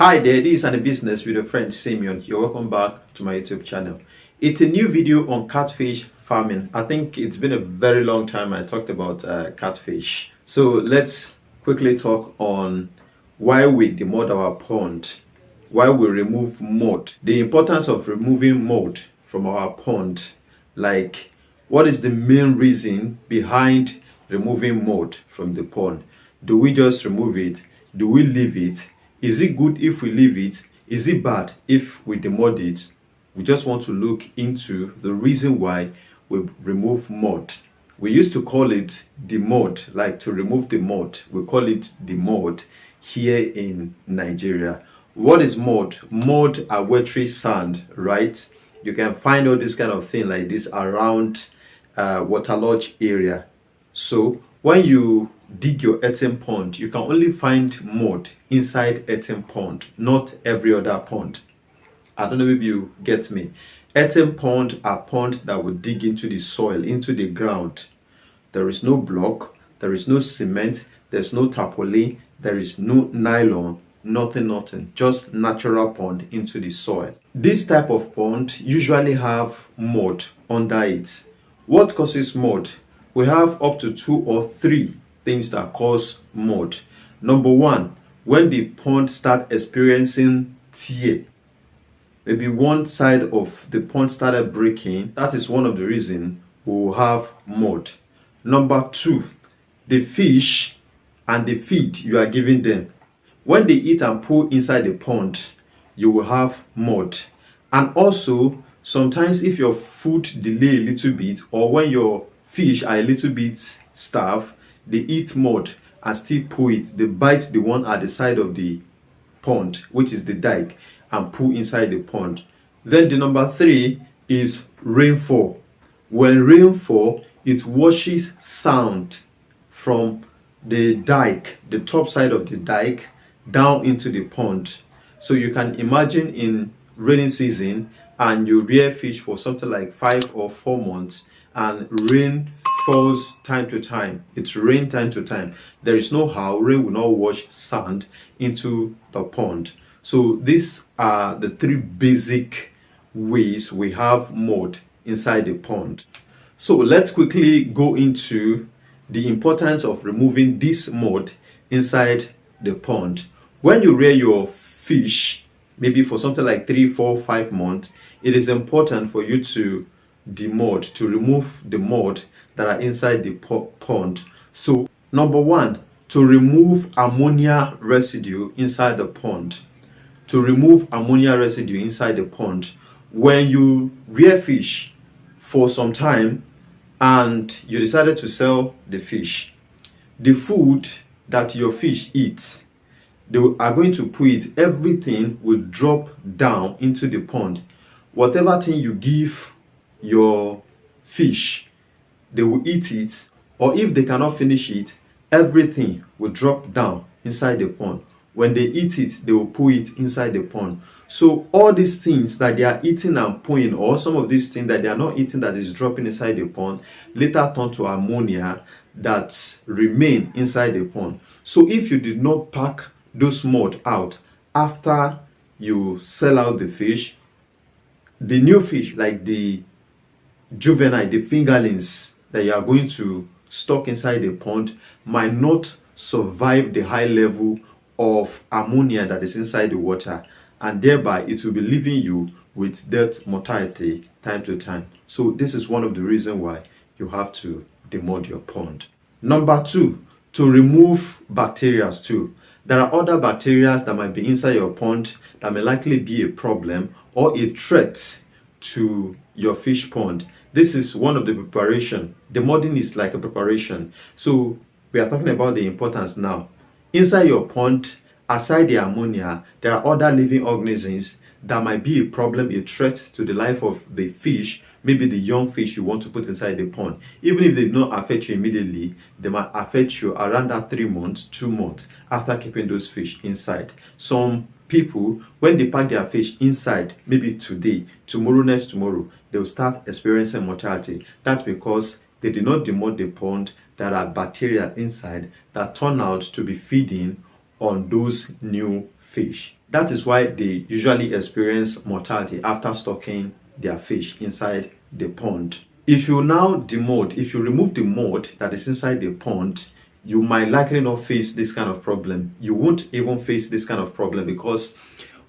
Hi there, this is AniBusiness with your friend Simeon. You're welcome back to my YouTube channel. It's a new video on catfish farming. I think it's been a very long time I talked about catfish. So let's quickly talk on why we demod our pond, why we remove mold, the importance of removing mold from our pond, like what is the main reason behind removing mold from the pond. Do we just remove it? Do we leave it? Is it good if we leave it? Is it bad if we demod it? We just want to look into the reason why we remove mold. We used to call it demod, like to remove the mold. We call it demod here in Nigeria. What is mold? Mold are watery sand, right? You can find all this kind of thing like this around waterlogged area. So when you dig your earthen pond, you can only find mud inside earthen pond, not every other pond. I don't know if you get me. Earthen pond are ponds that will dig into the soil, into the ground. There is no block, there is no cement, there's no tarpaulin, there is no nylon, nothing, just natural pond into the soil. This type of pond usually have mud under it. What causes mud? We have up to 2 or 3 things that cause mud. Number one, when the pond start experiencing tear, maybe one side of the pond started breaking, that is one of the reasons we will have mud. Number 2, the fish and the feed you are giving them, when they eat and poo inside the pond, you will have mud. And also sometimes if your food delay a little bit, or when your fish are a little bit starved, they eat mud and still poo it. They bite the one at the side of the pond, which is the dike, and poo inside the pond. Then the number 3 is rainfall. When rain fall, it washes sand from the dike, the top side of the dike, down into the pond. So you can imagine in rainy season and you rear fish for something like 5 or 4 months, and rain falls time to time. It's rain time to time. There is no how rain will not wash sand into the pond. So these are the 3 basic ways we have mud inside the pond. So let's quickly go into the importance of removing this mud inside the pond. When you rear your fish, maybe for something like 3, 4, 5 months, it is important for you to demod, to remove the mud that are inside the pond. So number 1, to remove ammonia residue inside the pond. To remove ammonia residue inside the pond. When you rear fish for some time and you decided to sell the fish, the food that your fish eats, they are going to put it, everything will drop down into the pond. Whatever thing you give your fish, they will eat it, or if they cannot finish it, everything will drop down inside the pond. When they eat it, they will put it inside the pond. So all these things that they are eating and pulling, or some of these things that they are not eating that is dropping inside the pond, later turn to ammonia that remain inside the pond. So if you did not pack those mud out after you sell out the fish, the new fish, like the juvenile, the fingerlings that you are going to stock inside the pond, might not survive the high level of ammonia that is inside the water, and thereby it will be leaving you with death mortality time to time. So this is one of the reasons why you have to demod your pond. Number 2, to remove bacteria too. There are other bacteria that might be inside your pond that may likely be a problem or a threat to your fish pond. This is one of the preparation. Demodding is like a preparation. So we are talking about the importance now. Inside your pond, aside the ammonia, there are other living organisms that might be a problem, a threat to the life of the fish, maybe the young fish you want to put inside the pond. Even if they do not affect you immediately, they might affect you around that 3 months, 2 months after keeping those fish inside. Some people, when they pack their fish inside, maybe today, tomorrow, next tomorrow, they will start experiencing mortality. That's because they did not demod the pond. There are bacteria inside that turn out to be feeding on those new fish. That is why they usually experience mortality after stocking their fish inside the pond. If you now demote, if you remove the mold that is inside the pond, you might likely not face this kind of problem. You won't even face this kind of problem because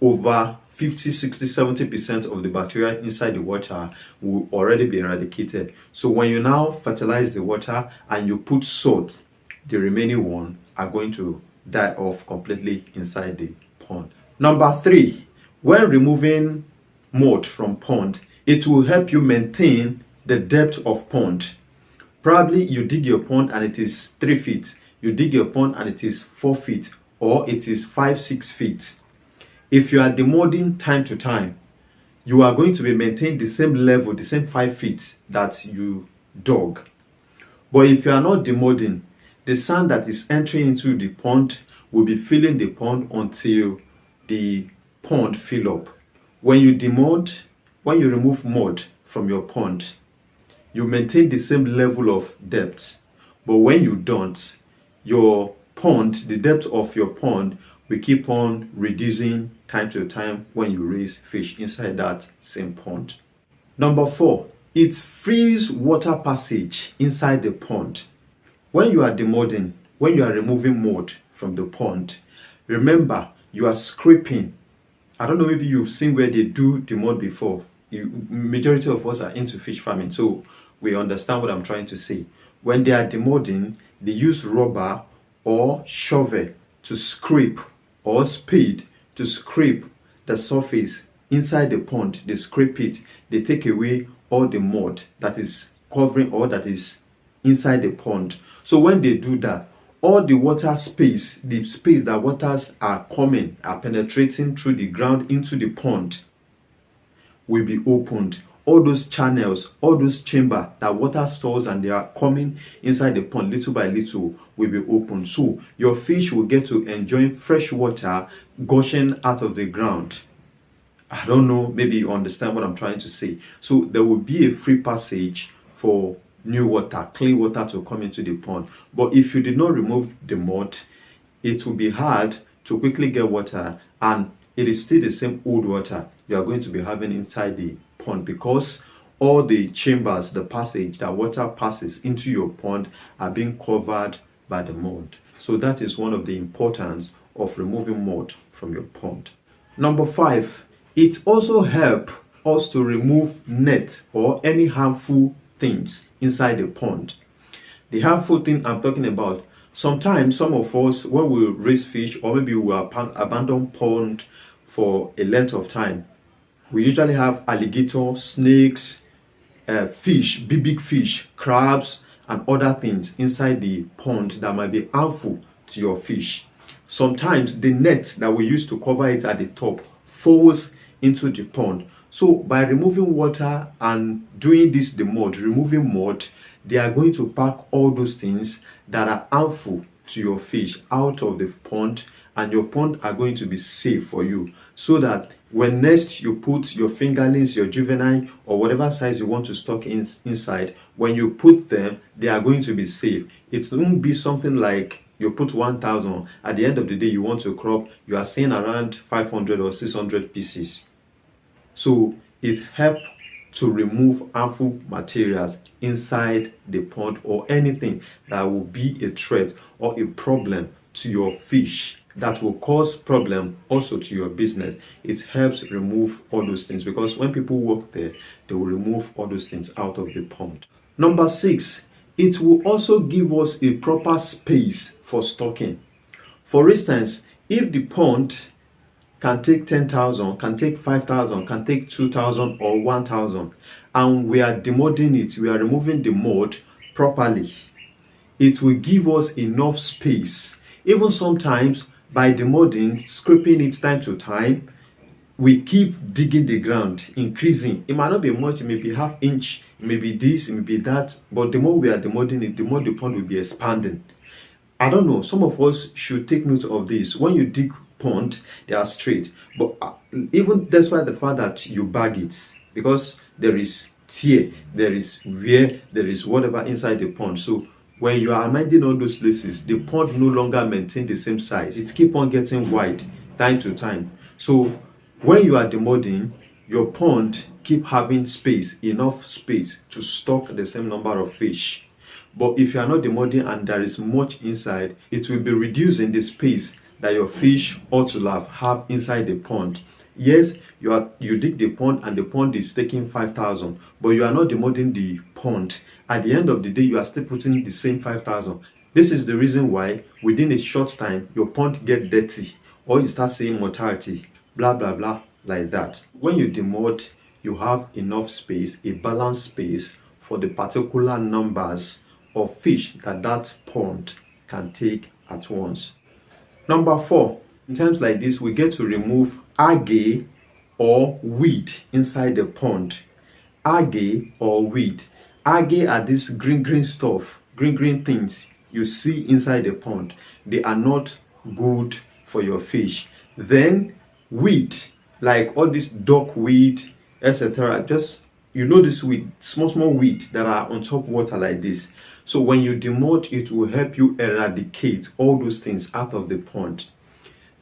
over 50, 60, 70% of the bacteria inside the water will already be eradicated. So when you now fertilize the water and you put salt, the remaining one are going to die off completely inside the pond. Number 3, when removing mold from pond, it will help you maintain the depth of pond. Probably you dig your pond and it is 3 feet. You dig your pond and it is 4 feet, or it is 5, 6 feet. If you are demolding time to time, you are going to be maintaining the same level, the same 5 feet that you dug. But if you are not demolding, the sand that is entering into the pond will be filling the pond until the pond fill up. When you demold, when you remove mud from your pond, you maintain the same level of depth. But when you don't, your pond, the depth of your pond will keep on reducing time to time when you raise fish inside that same pond. Number 4, it frees water passage inside the pond. When you are demolding, when you are removing mold from the pond, remember you are scraping. I don't know, maybe you've seen where they do demold before. Majority of us are into fish farming, so we understand what I'm trying to say. When they are demolding, they use rubber or shovel to scrape, or spade to scrape the surface inside the pond. They scrape it, they take away all the mud that is covering or that is inside the pond. So when they do that, all the water space, the space that waters are coming, are penetrating through the ground into the pond, will be opened. All those channels, all those chambers that water stores and they are coming inside the pond little by little will be opened. So your fish will get to enjoy fresh water gushing out of the ground. I don't know, maybe you understand what I'm trying to say. So there will be a free passage for new water, clean water to come into the pond. But if you did not remove the mud, it will be hard to quickly get water, and it is still the same old water you are going to be having inside the pond, because all the chambers, the passage that water passes into your pond are being covered by the mud. So that is one of the importance of removing mud from your pond. Number 5, it also helps us to remove net or any harmful things inside the pond. The harmful thing I'm talking about, sometimes some of us, when we raise fish or maybe we abandon pond for a length of time, we usually have alligator, snakes, fish, big fish, crabs, and other things inside the pond that might be harmful to your fish. Sometimes the net that we use to cover it at the top falls into the pond. So by removing water and doing this, the mud, removing mud, they are going to pack all those things that are harmful to your fish out of the pond, and your pond are going to be safe for you, so that when next you put your fingerlings, your juvenile, or whatever size you want to stock inside, when you put them, they are going to be safe. It won't be something like you put 1,000, at the end of the day you want to crop, you are seeing around 500 or 600 pieces. So it helps to remove harmful materials inside the pond, or anything that will be a threat or a problem to your fish, that will cause problem also to your business. It helps remove all those things, because when people work there, they will remove all those things out of the pond. Number 6, it will also give us a proper space for stocking. For instance, if the pond can take 10,000, can take 5,000, can take 2,000 or 1,000, and we are demolding it, we are removing the mold properly, it will give us enough space. Even sometimes by demolding, scraping it time to time, we keep digging the ground, increasing. It might not be much, it may be half inch, it may be this, it may be that, but the more we are demolding it, the more the pond will be expanding. I don't know, some of us should take note of this. When you dig pond, they are straight, but even despite the fact that you bag it, because there is tear, there is wear, there is whatever inside the pond. So when you are amending all those places, the pond no longer maintain the same size. It keep on getting wide time to time. So when you are demodding, your pond keep having space, enough space to stock the same number of fish. But if you are not demodding and there is much inside, it will be reducing the space that your fish ought to have inside the pond. Yes, you dig the pond and the pond is taking 5,000, but you are not demodding the pond. At the end of the day, you are still putting the same 5,000. This is the reason why within a short time your pond get dirty, or you start seeing mortality, blah blah blah, like that. When you demod, you have enough space, a balanced space for the particular numbers of fish that pond can take at once. Number 4, in times like this, we get to remove algae or weed inside the pond. Algae or weed. Algae are this green stuff, green things you see inside the pond. They are not good for your fish. Then weed, like all this duckweed, etc. Just, this weed, small weed that are on top of water like this. So when you demod, it will help you eradicate all those things out of the pond.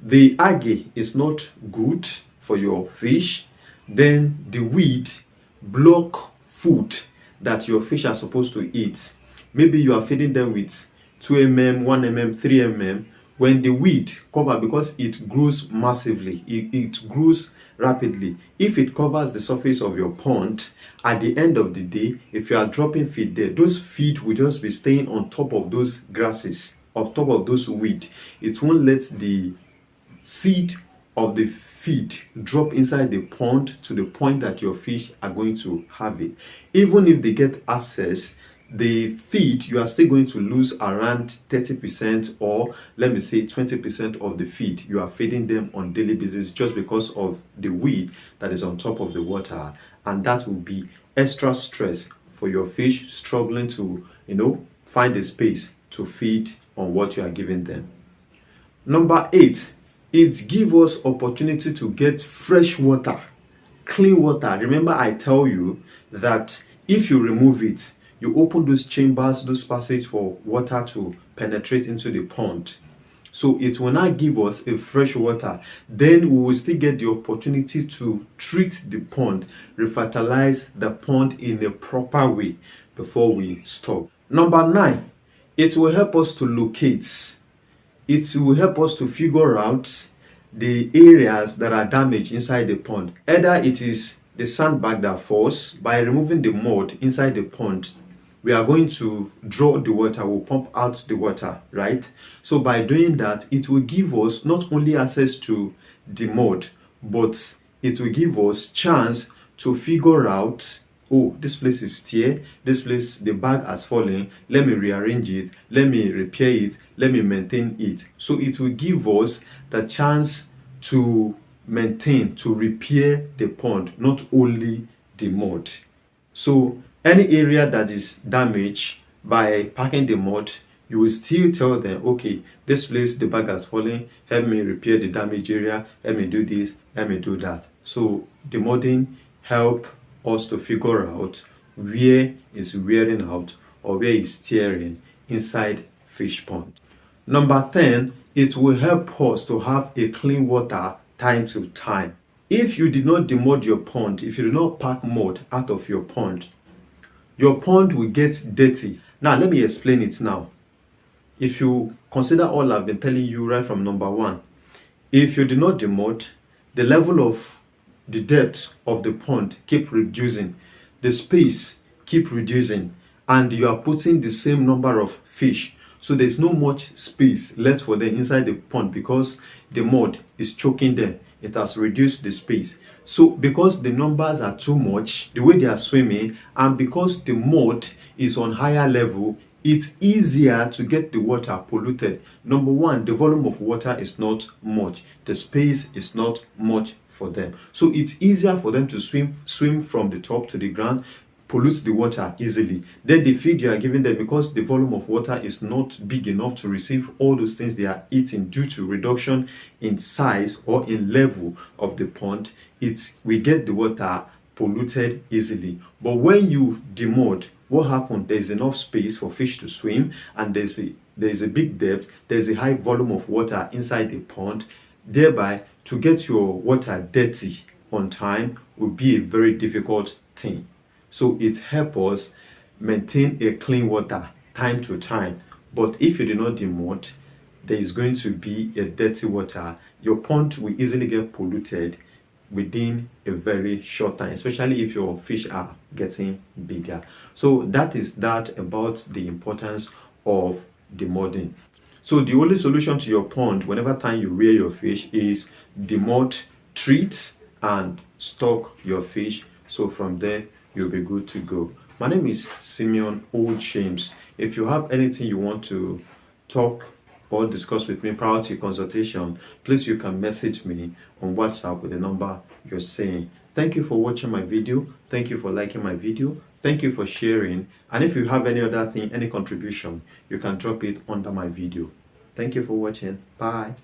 The algae is not good for your fish. Then the weed block food that your fish are supposed to eat. Maybe you are feeding them with 2 mm, 1 mm, 3 mm. When the weed cover, because it grows massively, it grows rapidly. If it covers the surface of your pond, at the end of the day, if you are dropping feed there, those feed will just be staying on top of those grasses, on top of those weed. It won't let the seed of the feed drop inside the pond to the point that your fish are going to have it. Even if they get access, the feed, you are still going to lose around 30%, or let me say 20% of the feed you are feeding them on daily basis, just because of the weed that is on top of the water. And that will be extra stress for your fish struggling to find a space to feed on what you are giving them. Number 8, it gives us opportunity to get fresh water, clean water. Remember, I tell you that if you remove it, you open those chambers, those passages for water to penetrate into the pond. So it will not give us a fresh water. Then we will still get the opportunity to treat the pond, refertilize the pond in a proper way before we stop. Number 9, it will help us to locate. It will help us to figure out the areas that are damaged inside the pond. Either it is the sandbag that falls. By removing the mud inside the pond, we are going to draw the water, we'll pump out the water, right? So by doing that, it will give us not only access to the mud, but it will give us chance to figure out, oh, this place is tear, this place, the bag has fallen, let me rearrange it, let me repair it, let me maintain it. So it will give us the chance to maintain, to repair the pond, not only the mud. So any area that is damaged, by packing the mud, you will still tell them, okay, this place, the bag has fallen, help me repair the damaged area, let me do this, let me do that. So the modding help us to figure out where is wearing out or where is tearing inside fish pond. Number 10, it will help us to have a clean water time to time. If you did not demod your pond, if you do not pack mud out of your pond will get dirty. Now let me explain it now. If you consider all I've been telling you right from number 1, if you do not demod, the level of the depth of the pond keep reducing, the space keep reducing, and you are putting the same number of fish. So there's no much space left for them inside the pond because the mud is choking them. It has reduced the space. So because the numbers are too much, the way they are swimming, and because the mud is on higher level, it's easier to get the water polluted. Number 1, the volume of water is not much. The space is not much for them. So it's easier for them to swim from the top to the ground, pollute the water easily. Then the feed you are giving them, because the volume of water is not big enough to receive all those things they are eating due to reduction in size or in level of the pond, we get the water polluted easily. But when you demod, what happens? There is enough space for fish to swim, and there is a big depth, there's a high volume of water inside the pond. Thereby, to get your water dirty on time will be a very difficult thing. So it helps us maintain a clean water time to time. But if you do not demote, there is going to be a dirty water. Your pond will easily get polluted within a very short time, especially if your fish are getting bigger. So that is that about the importance of demoting. So the only solution to your pond whenever time you rear your fish is demote, treat, and stock your fish. So from there you'll be good to go. My name is Simeon Old James. If you have anything you want to talk or discuss with me prior to consultation, please you can message me on WhatsApp with the number you're saying. Thank you for watching my video. Thank you for liking my video. Thank you for sharing. And if you have any other thing, any contribution, you can drop it under my video. Thank you for watching. Bye.